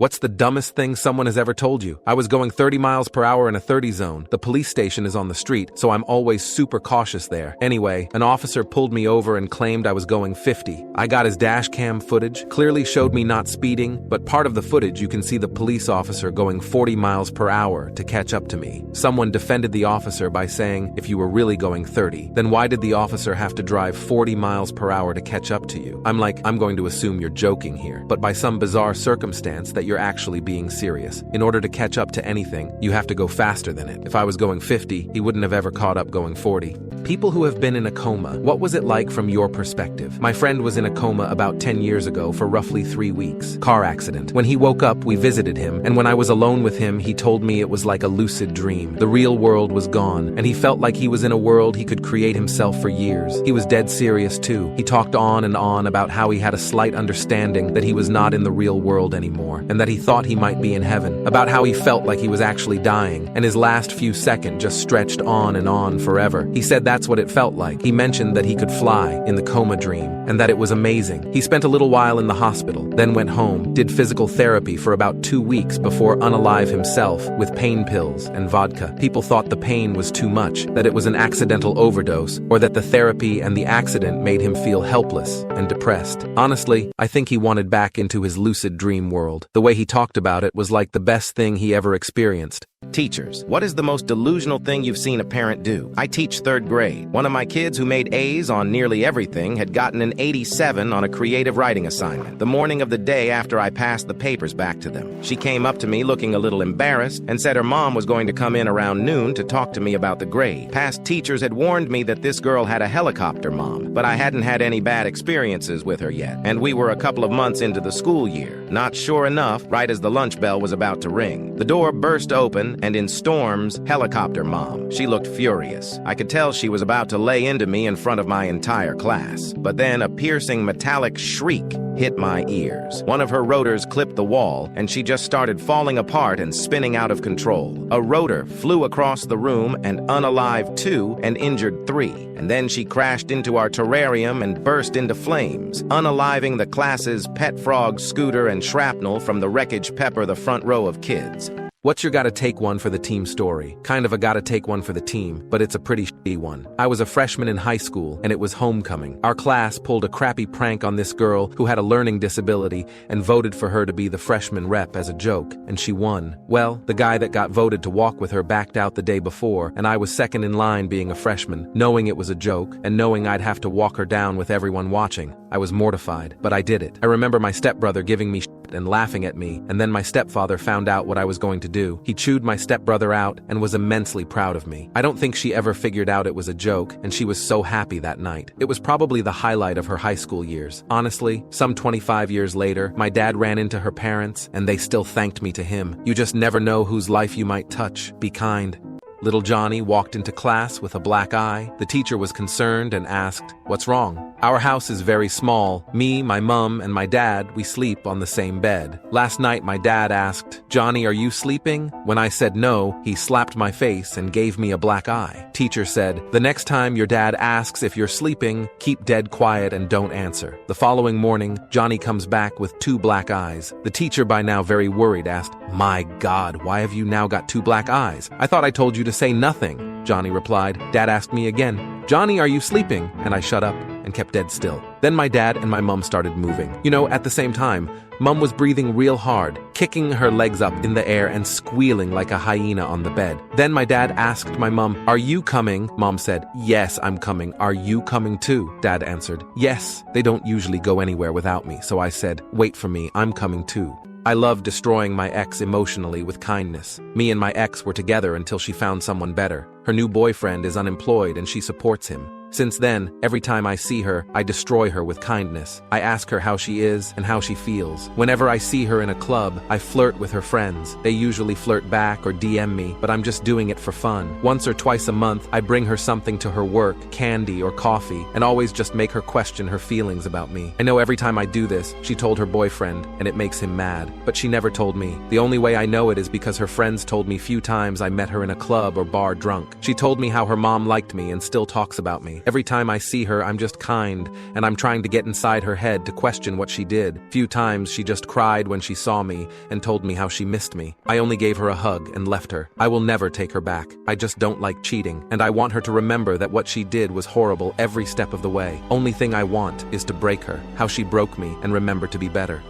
What's the dumbest thing someone has ever told you? I was going 30 miles per hour in a 30 zone. The police station is on the street, so I'm always super cautious there. Anyway, an officer pulled me over and claimed I was going 50. I got his dash cam footage, clearly showed me not speeding, but part of the footage you can see the police officer going 40 miles per hour to catch up to me. Someone defended the officer by saying, if you were really going 30, then why did the officer have to drive 40 miles per hour to catch up to you? I'm like, I'm going to assume you're joking here, but by some bizarre circumstance that you're actually being serious. In order to catch up to anything, you have to go faster than it. If I was going 50, he wouldn't have ever caught up going 40. People who have been in a coma, what was it like from your perspective? My friend was in a coma about 10 years ago for roughly 3 weeks. Car accident. When he woke up, we visited him, and when I was alone with him, he told me it was like a lucid dream. The real world was gone, and he felt like he was in a world he could create himself for years. He was dead serious too. He talked on and on about how he had a slight understanding that he was not in the real world anymore, and that he thought he might be in heaven, about how he felt like he was actually dying, and his last few seconds just stretched on and on forever. He said that's what it felt like. He mentioned that he could fly in the coma dream, and that it was amazing. He spent a little while in the hospital, then went home, did physical therapy for about 2 weeks before unalive himself with pain pills and vodka. People thought the pain was too much, that it was an accidental overdose, or that the therapy and the accident made him feel helpless and depressed. Honestly, I think he wanted back into his lucid dream world. The way he talked about it was like the best thing he ever experienced. Teachers, what is the most delusional thing you've seen a parent do? I teach 3rd grade. One of my kids who made A's on nearly everything had gotten an 87 on a creative writing assignment the morning of the day after I passed the papers back to them. She came up to me looking a little embarrassed and said her mom was going to come in around noon to talk to me about the grade. Past teachers had warned me that this girl had a helicopter mom, but I hadn't had any bad experiences with her yet, and we were a couple of months into the school year. Not sure enough, right as the lunch bell was about to ring, the door burst open, and in storms, helicopter mom. She looked furious. I could tell she was about to lay into me in front of my entire class. But then a piercing metallic shriek hit my ears. One of her rotors clipped the wall, and she just started falling apart and spinning out of control. A rotor flew across the room and unalived 2 and injured 3. And then she crashed into our terrarium and burst into flames, unaliving the class's pet frog, Scooter, and Shrapnel from the wreckage pepper the front row of kids. What's your gotta take one for the team story? Kind of a gotta take one for the team, but it's a pretty shitty one. I was a freshman in high school, and it was homecoming. Our class pulled a crappy prank on this girl who had a learning disability and voted for her to be the freshman rep as a joke, and she won. Well, the guy that got voted to walk with her backed out the day before, and I was second in line being a freshman, knowing it was a joke, and knowing I'd have to walk her down with everyone watching. I was mortified, but I did it. I remember my stepbrother giving me shit and laughing at me, and then my stepfather found out what I was going to do. He chewed my stepbrother out and was immensely proud of me. I don't think she ever figured out it was a joke, and she was so happy that night. It was probably the highlight of her high school years. Honestly, some 25 years later, my dad ran into her parents, and they still thanked me to him. You just never know whose life you might touch. Be kind. Little Johnny walked into class with a black eye. The teacher was concerned and asked, "What's wrong?" Our house is very small. Me, my mom, and my dad, we sleep on the same bed. Last night, my dad asked, "Johnny, are you sleeping?" When I said no, he slapped my face and gave me a black eye. Teacher said, "The next time your dad asks if you're sleeping, keep dead quiet and don't answer." The following morning, Johnny comes back with 2 black eyes. The teacher, by now very worried, asked, "My God, why have you now got 2 black eyes? I thought I told you to say nothing." Johnny replied. Dad asked me again, "Johnny, are you sleeping?" And I shut up and kept dead still. Then my dad and my mom started moving. You know, at the same time, Mom was breathing real hard, kicking her legs up in the air and squealing like a hyena on the bed. Then my dad asked my mom, "Are you coming?" Mom said, "Yes, I'm coming. Are you coming too?" Dad answered, "Yes." They don't usually go anywhere without me, so I said, "Wait for me, I'm coming too." I love destroying my ex emotionally with kindness. Me and my ex were together until she found someone better. Her new boyfriend is unemployed and she supports him. Since then, every time I see her, I destroy her with kindness. I ask her how she is and how she feels. Whenever I see her in a club, I flirt with her friends. They usually flirt back or DM me, but I'm just doing it for fun. Once or twice a month, I bring her something to her work, candy or coffee, and always just make her question her feelings about me. I know every time I do this, she told her boyfriend, and it makes him mad. But she never told me. The only way I know it is because her friends told me few times I met her in a club or bar drunk. She told me how her mom liked me and still talks about me. me. Every time I see her, I'm just kind, and I'm trying to get inside her head to question what she did. Few times she just cried when she saw me and told me how she missed me. I only gave her a hug and left her. I will never take her back. I just don't like cheating, and I want her to remember that what she did was horrible every step of the way. Only thing I want is to break her, how she broke me, and remember to be better.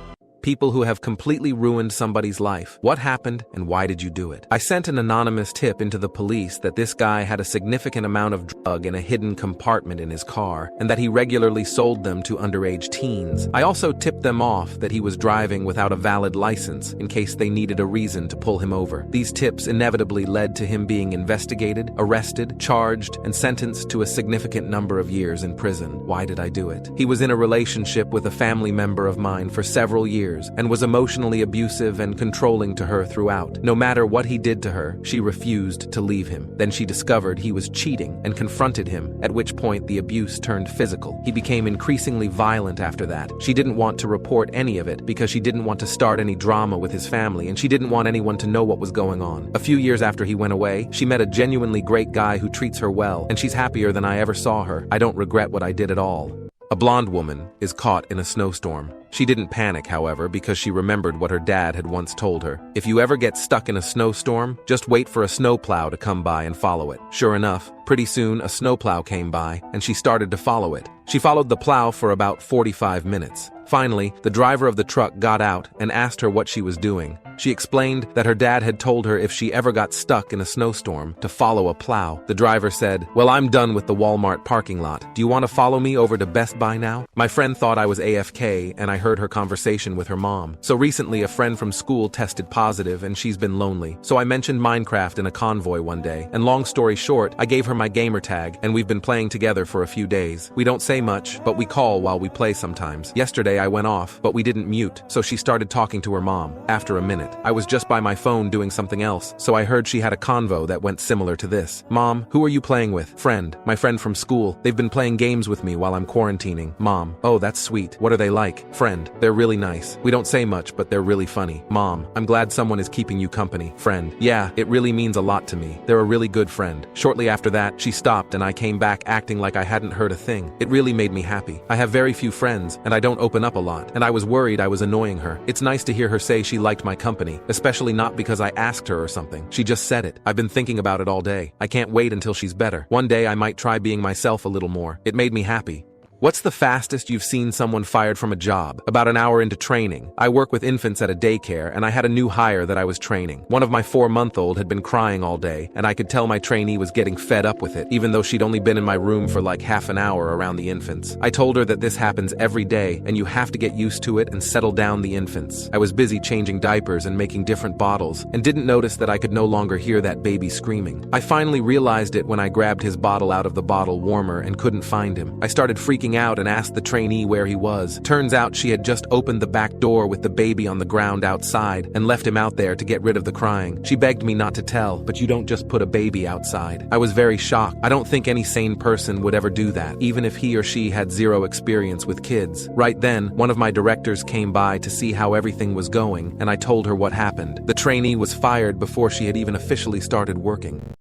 People who have completely ruined somebody's life. What happened and why did you do it? I sent an anonymous tip into the police that this guy had a significant amount of drug in a hidden compartment in his car and that he regularly sold them to underage teens. I also tipped them off that he was driving without a valid license in case they needed a reason to pull him over. These tips inevitably led to him being investigated, arrested, charged, and sentenced to a significant number of years in prison. Why did I do it? He was in a relationship with a family member of mine for several years and was emotionally abusive and controlling to her throughout. No matter what he did to her, she refused to leave him. Then she discovered he was cheating and confronted him, at which point the abuse turned physical. He became increasingly violent after that. She didn't want to report any of it because she didn't want to start any drama with his family and she didn't want anyone to know what was going on. A few years after he went away, she met a genuinely great guy who treats her well, and she's happier than I ever saw her. I don't regret what I did at all. A blonde woman is caught in a snowstorm. She didn't panic, however, because she remembered what her dad had once told her. If you ever get stuck in a snowstorm, just wait for a snowplow to come by and follow it. Sure enough, pretty soon a snowplow came by, and she started to follow it. She followed the plow for about 45 minutes. Finally, the driver of the truck got out and asked her what she was doing. She explained that her dad had told her if she ever got stuck in a snowstorm to follow a plow. The driver said, "Well, I'm done with the Walmart parking lot. Do you want to follow me over to Best Buy now?" My friend thought I was AFK, and I heard her conversation with her mom. So recently, a friend from school tested positive, and she's been lonely. So I mentioned Minecraft in a convoy one day, and long story short, I gave her my gamer tag, and we've been playing together for a few days. We don't say much, but we call while we play sometimes. Yesterday I went off, but we didn't mute, so she started talking to her mom. After a minute, I was just by my phone doing something else, so I heard she had a convo that went similar to this. "Mom, who are you playing with?" "Friend, my friend from school. They've been playing games with me while I'm quarantining." "Mom, oh, that's sweet. What are they like?" "Friend, they're really nice. We don't say much, but they're really funny." "Mom, I'm glad someone is keeping you company." "Friend, yeah, it really means a lot to me. They're a really good friend." Shortly after that, she stopped and I came back acting like I hadn't heard a thing. It really made me happy. I have very few friends, and I don't open up a lot, and I was worried I was annoying her. It's nice to hear her say she liked my company, especially not because I asked her or something. She just said it. I've been thinking about it all day. I can't wait until she's better. One day I might try being myself a little more. It made me happy. What's the fastest you've seen someone fired from a job? About an hour into training. I work with infants at a daycare, and I had a new hire that I was training. One of my 4-month-old had been crying all day, and I could tell my trainee was getting fed up with it, even though she'd only been in my room for like half an hour around the infants. I told her that this happens every day, and you have to get used to it and settle down the infants. I was busy changing diapers and making different bottles, and didn't notice that I could no longer hear that baby screaming. I finally realized it when I grabbed his bottle out of the bottle warmer and couldn't find him. I started freaking out and asked the trainee where he was. Turns out she had just opened the back door with the baby on the ground outside and left him out there to get rid of the crying. She begged me not to tell, but you don't just put a baby outside. I was very shocked. I don't think any sane person would ever do that, even if he or she had zero experience with kids. Right then, one of my directors came by to see how everything was going, and I told her what happened. The trainee was fired before she had even officially started working.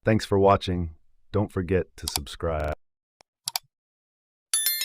Thanks for watching. Don't forget to subscribe.